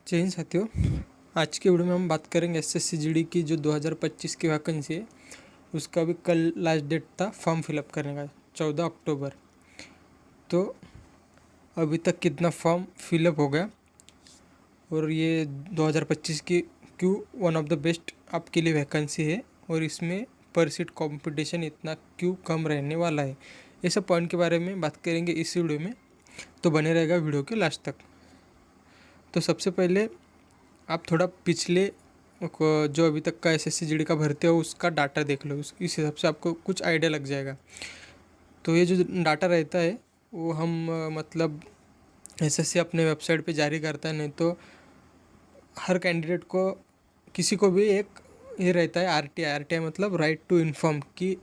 जय हिंद साथियों। आज के वीडियो में हम बात करेंगे एसएससी जीडी की जो 2025 की वैकेंसी है उसका भी कल लास्ट डेट था फॉर्म फिलअप करने का 14 अक्टूबर। तो अभी तक कितना फॉर्म फिलअप हो गया और ये 2025 की क्यों वन ऑफ द बेस्ट आपके लिए वैकेंसी है और इसमें पर सीट कॉम्पिटिशन इतना क्यों कम रहने वाला है, ये सब पॉइंट के बारे में बात करेंगे इस वीडियो में। तो बने रहेगा वीडियो के लास्ट तक। तो सबसे पहले आप थोड़ा पिछले जो अभी तक का एसएससी जीडी का भरते हो उसका डाटा देख लो, इस हिसाब से आपको कुछ आइडिया लग जाएगा। तो ये जो डाटा रहता है वो हम मतलब एसएससी अपने वेबसाइट पे जारी करता है, नहीं तो हर कैंडिडेट को किसी को भी एक ये रहता है आरटीआई मतलब राइट टू इन्फॉर्म, कि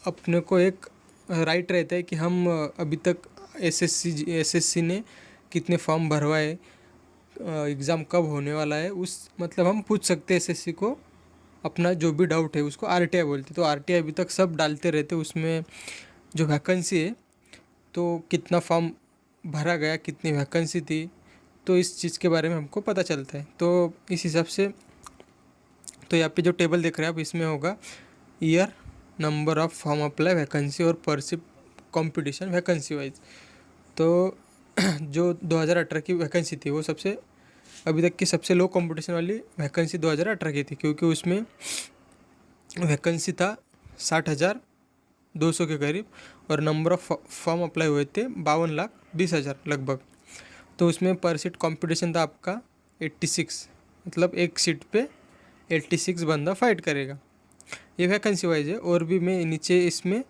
अपने को एक राइट रहता है कि हम अभी तक एसएससी ने कितने फॉर्म भरवाए, एग्ज़ाम कब होने वाला है, उस मतलब हम पूछ सकते हैं एसएससी को अपना जो भी डाउट है, उसको आरटीआई बोलते। तो आरटीआई अभी तक सब डालते रहते, उसमें जो वैकेंसी है तो कितना फॉर्म भरा गया, कितनी वैकेंसी थी, तो इस चीज़ के बारे में हमको पता चलता है। तो इस हिसाब से तो यहाँ पे जो टेबल देख रहे हैं आप, इसमें होगा year, number of form apply, vacancy और परसिप कंपटीशन वैकेंसी वाइज। तो जो 2018 की वैकेंसी थी वो सबसे अभी तक की सबसे लो कंपटीशन वाली वैकेंसी 2018 की थी, क्योंकि उसमें वैकेंसी था 60,200 के करीब और नंबर ऑफ फॉर्म अप्लाई हुए थे 52,20,000 लगभग। तो उसमें पर सीट कंपटीशन था आपका 86, मतलब एक सीट पे 86 बंदा फाइट करेगा। ये वैकेंसी वाइज है। और भी मैं नीचे इसमें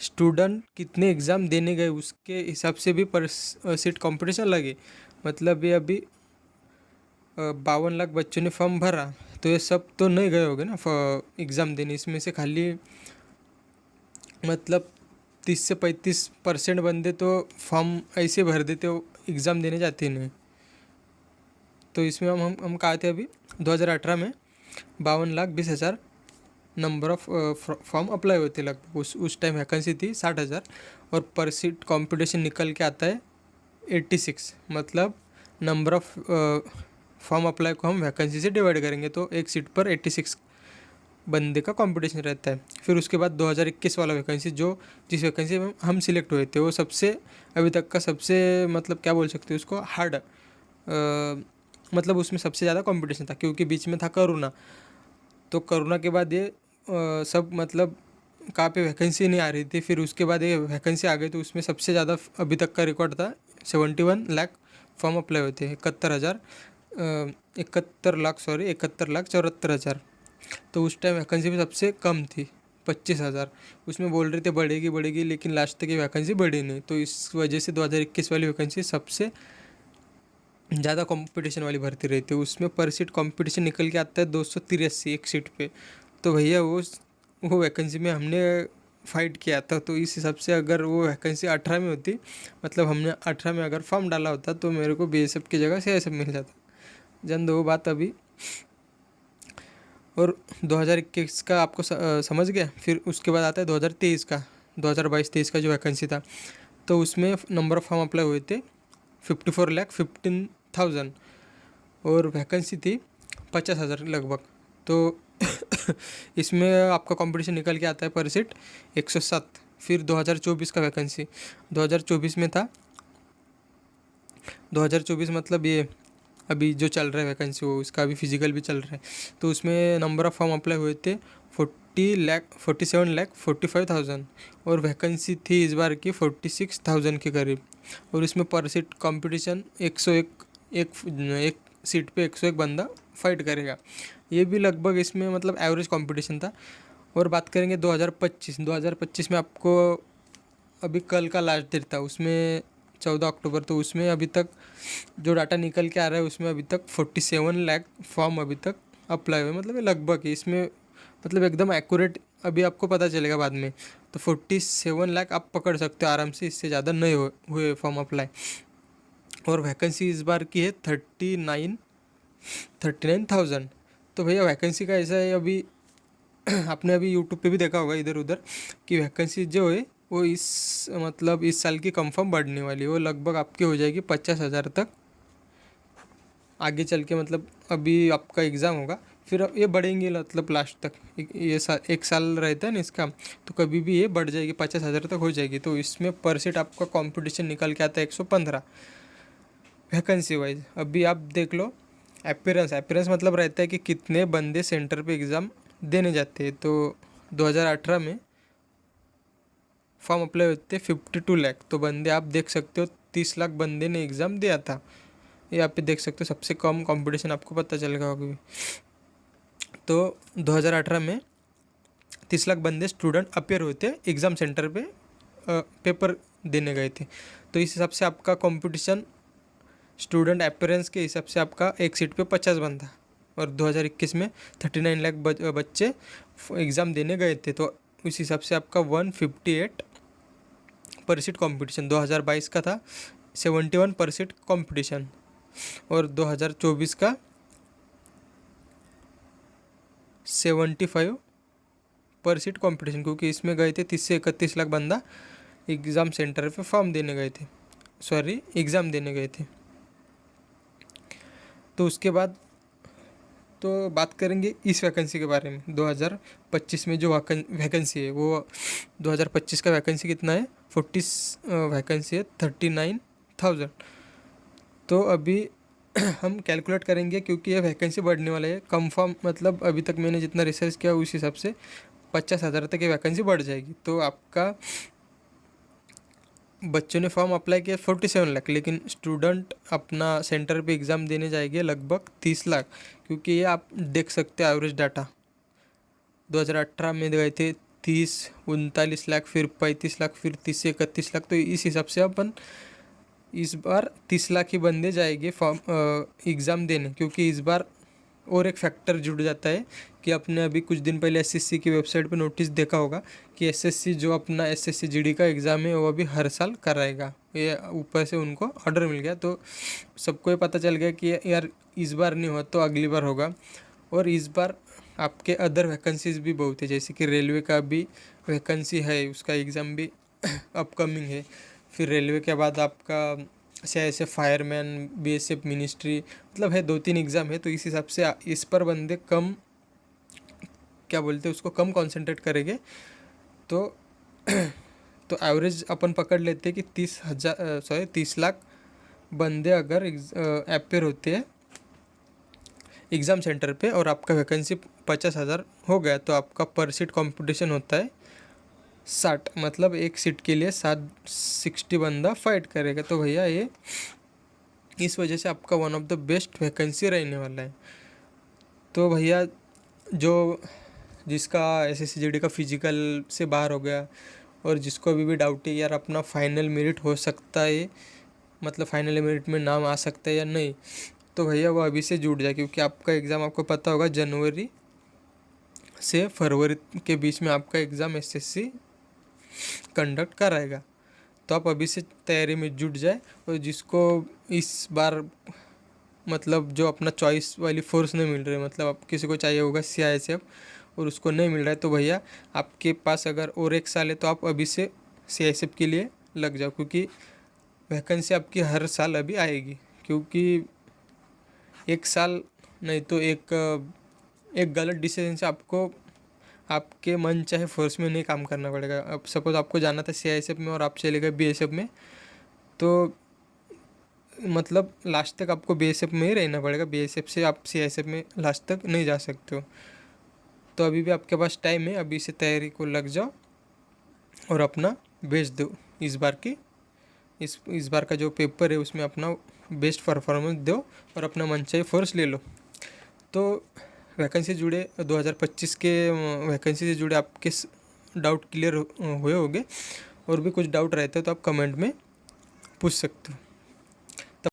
स्टूडेंट कितने एग्ज़ाम देने गए उसके हिसाब से भी पर सीट कंपटीशन लगे। मतलब ये अभी 52 लाख बच्चों ने फॉर्म भरा, तो ये सब तो नहीं गए होंगे ना एग्ज़ाम देने। इसमें से खाली मतलब 30 से 35% बंदे तो फॉर्म ऐसे भर देते हो, एग्ज़ाम देने जाते नहीं। तो इसमें हम कहा थे अभी 2018 में 52,20,000 नंबर ऑफ फॉर्म अप्लाई होते लगभग। उस टाइम वैकेंसी थी 60,000 और पर सीट कंपटीशन निकल के आता है 86, मतलब नंबर ऑफ फॉर्म अप्लाई को हम वैकेंसी से डिवाइड करेंगे तो एक सीट पर 86 बंदे का कंपटीशन रहता है। फिर उसके बाद 2021 वाला वैकेंसी, जो जिस वैकेंसी में हम सिलेक्ट हुए थे, वो सबसे अभी तक का सबसे मतलब क्या बोल सकते हैं उसको हार्ड, मतलब उसमें सबसे ज़्यादा कंपटीशन था, क्योंकि बीच में था कोरोना। तो कोरोना के बाद ये सब मतलब कहाँ पे वैकेंसी नहीं आ रही थी, फिर उसके बाद ये वैकेंसी आ गई। तो उसमें सबसे ज़्यादा अभी तक का रिकॉर्ड था 71 लाख फॉर्म अप्लाई हुए थे, 71,74,000। तो उस टाइम वैकेंसी भी सबसे कम थी 25,000। उसमें बोल रहे थे बढ़ेगी बढ़ेगी, लेकिन लास्ट तक ये वैकेंसी बढ़ी नहीं। तो इस वजह से 2021 वाली वैकेंसी सबसे ज़्यादा कंपटीशन वाली भर्ती रहती है। उसमें पर सीट कंपटीशन निकल के आता है 283 एक सीट पे। तो भैया वो वैकेंसी में हमने फाइट किया था। तो इस हिसाब से अगर वो वैकेंसी 18 में होती, मतलब हमने 18 में अगर फॉर्म डाला होता, तो मेरे को बीएसएफ की जगह सीआईएसएफ मिल जाता। जन दो बात अभी। और 2021 का आपको समझ गया। फिर उसके बाद आता है 2023 का, 2022-23 का जो वैकेंसी था, तो उसमें नंबर ऑफ फॉर्म अप्लाई हुए थे 54,15,000 और वैकेंसी थी 50,000 लगभग। तो इसमें आपका कंपटीशन निकल के आता है पर सीट 107। फिर 2024 का वैकेंसी 2024 में था, 2024 मतलब ये अभी जो चल रहा है वैकेंसी, वो इसका अभी फिजिकल भी चल रहा है। तो उसमें नंबर ऑफ फॉर्म अप्लाई हुए थे 47,45,000 और वैकेंसी थी इस बार की 46,000 के करीब। और इसमें पर सीट कंपटीशन 101, एक सीट पे 101 बंदा फाइट करेगा। ये भी लगभग इसमें मतलब एवरेज कंपटीशन था। और बात करेंगे 2025 में आपको अभी कल का लास्ट डेट था, उसमें 14 अक्टूबर। तो उसमें अभी तक जो डाटा निकल के आ रहा है उसमें अभी तक 47 लाख फॉर्म अभी तक अप्लाई हुए, मतलब ये लगभग है। इसमें मतलब एकदम एक्यूरेट अभी आपको पता चलेगा बाद में। तो 47 लाख आप पकड़ सकते हो आराम से, इससे ज़्यादा नहीं हुए फॉर्म अप्लाई। और वैकेंसी इस बार की है 39,000। तो भैया वैकेंसी का ऐसा है अभी आपने अभी यूट्यूब पे भी देखा होगा इधर उधर कि वैकेंसी जो है वो इस साल की कंफर्म बढ़ने वाली है। वो लगभग आपकी हो जाएगी 50,000 तक आगे चल के मतलब अभी आपका एग्ज़ाम होगा, फिर ये बढ़ेंगे मतलब लास्ट तक। ये एक साल रहता है ना इसका, तो कभी भी ये बढ़ जाएगी, 50,000 तक हो जाएगी। तो इसमें पर सीट आपका कंपटीशन निकल के आता है 115 वैकेंसी वाइज। अभी आप देख लो अपीयरेंस मतलब रहता है कि कितने बंदे सेंटर पे एग्ज़ाम देने जाते हैं। तो 2018 में फॉर्म अप्लाई होते 52 लाख, तो बंदे आप देख सकते हो 30 लाख बंदे ने एग्ज़ाम दिया था। ये आप पे देख सकते हो, सबसे कम कंपटीशन आपको पता चलेगा अभी। तो 2018 में 30 लाख बंदे स्टूडेंट अपेयर होते एग्ज़ाम सेंटर पे पेपर देने गए थे। तो इस हिसाब से आपका कंपटीशन स्टूडेंट अपेयरेंस के हिसाब से आपका एक सीट पे 50 बंदा, और 2021 में 39 लाख बच्चे एग्ज़ाम देने गए थे। तो उस हिसाब से आपका 158 पर सीट कॉम्पिटिशन 2022 का था, 71 पर सीट कॉम्पिटिशन, और 2024 का 75 पर सीट कंपटीशन, क्योंकि इसमें गए थे 30 से 31 लाख बंदा एग्ज़ाम सेंटर पे फॉर्म देने गए थे, एग्ज़ाम देने गए थे। तो उसके बाद तो बात करेंगे इस वैकेंसी के बारे में। 2025 में जो वैकेंसी है वो 2025 का वैकेंसी कितना है, 40 वैकेंसी है 39,000। तो अभी हम कैलकुलेट करेंगे, क्योंकि ये वैकेंसी बढ़ने वाला है कंफर्म, मतलब अभी तक मैंने जितना रिसर्च किया उस हिसाब से 50,000 तक ये वैकेंसी बढ़ जाएगी। तो आपका बच्चों ने फॉर्म अप्लाई किया 47 लाख, लेकिन स्टूडेंट अपना सेंटर पे एग्ज़ाम देने जाएंगे लगभग 30 लाख, क्योंकि ये आप देख सकते हैं एवरेज डाटा। 2018 में गए थे 30, 39 लाख, फिर 35 लाख, फिर 30 से 31 लाख। तो इस हिसाब से अपन इस बार 30 लाख ही बंदे जाएंगे फॉर्म एग्ज़ाम देने, क्योंकि इस बार और एक फैक्टर जुड़ जाता है कि आपने अभी कुछ दिन पहले एसएससी की वेबसाइट पर नोटिस देखा होगा कि एसएससी जो अपना एसएससी जीडी का एग्ज़ाम है वो अभी हर साल कराएगा। ये ऊपर से उनको ऑर्डर मिल गया, तो सबको ये पता चल गया कि यार इस बार नहीं हुआ तो अगली बार होगा। और इस बार आपके अदर वैकेंसीज भी बहुत है, जैसे कि रेलवे का भी वैकेंसी है, उसका एग्ज़ाम भी अपकमिंग है। फिर रेलवे के बाद आपका सीआईएसएफ फायरमैन, बीएसएफ मिनिस्ट्री, मतलब है 2-3 एग्ज़ाम है। तो इस हिसाब से इस पर बंदे कम, क्या बोलते हैं उसको, कम कंसंट्रेट करेंगे। तो तो एवरेज अपन पकड़ लेते हैं कि 30 लाख बंदे अगर अपेयर होते हैं एग्ज़ाम सेंटर पे, और आपका वैकेंसी 50,000 हो गया, तो आपका पर सीट कंपटीशन होता है 60, मतलब एक सीट के लिए 60 बंदा फाइट करेगा। तो भैया ये इस वजह से आपका one of the best vacancy रहने वाला है। तो भैया जो जिसका एसएससी जीडी का फिजिकल से बाहर हो गया, और जिसको अभी भी डाउट है यार अपना फाइनल मेरिट हो सकता है, मतलब फाइनल मेरिट में नाम आ सकता है या नहीं, तो भैया वो अभी से जुड़ जाए, क्योंकि आपका एग्ज़ाम आपको पता होगा जनवरी से फरवरी के बीच में आपका एग्ज़ाम एसएससी कंडक्ट कराएगा। तो आप अभी से तैयारी में जुट जाए। और जिसको इस बार मतलब जो अपना चॉइस वाली फोर्स नहीं मिल रही, मतलब आप किसी को चाहिए होगा सीआईएसएफ और उसको नहीं मिल रहा है, तो भैया आपके पास अगर और एक साल है तो आप अभी से सीआईएसएफ के लिए लग जाओ, क्योंकि वैकेंसी आपकी हर साल अभी आएगी। क्योंकि एक साल नहीं तो एक गलत डिसीजन से आपको आपके मन चाहे फोर्स में नहीं काम करना पड़ेगा। अब सपोज आपको जाना था सीआईएसएफ में और आप चले गए बीएसएफ में, तो मतलब लास्ट तक आपको बीएसएफ में ही रहना पड़ेगा, बीएसएफ से आप सीआईएसएफ में लास्ट तक नहीं जा सकते हो। तो अभी भी आपके पास टाइम है, अभी से तैयारी को लग जाओ और अपना बेच दो। इस बार का जो पेपर है उसमें अपना बेस्ट परफॉर्मेंस दो और अपना मनचाही फोर्स ले लो। तो वैकेंसी जुड़े 2025 के वैकेंसी से जुड़े आपके डाउट क्लियर हुए होंगे, और भी कुछ डाउट रहते हैं तो आप कमेंट में पूछ सकते हो।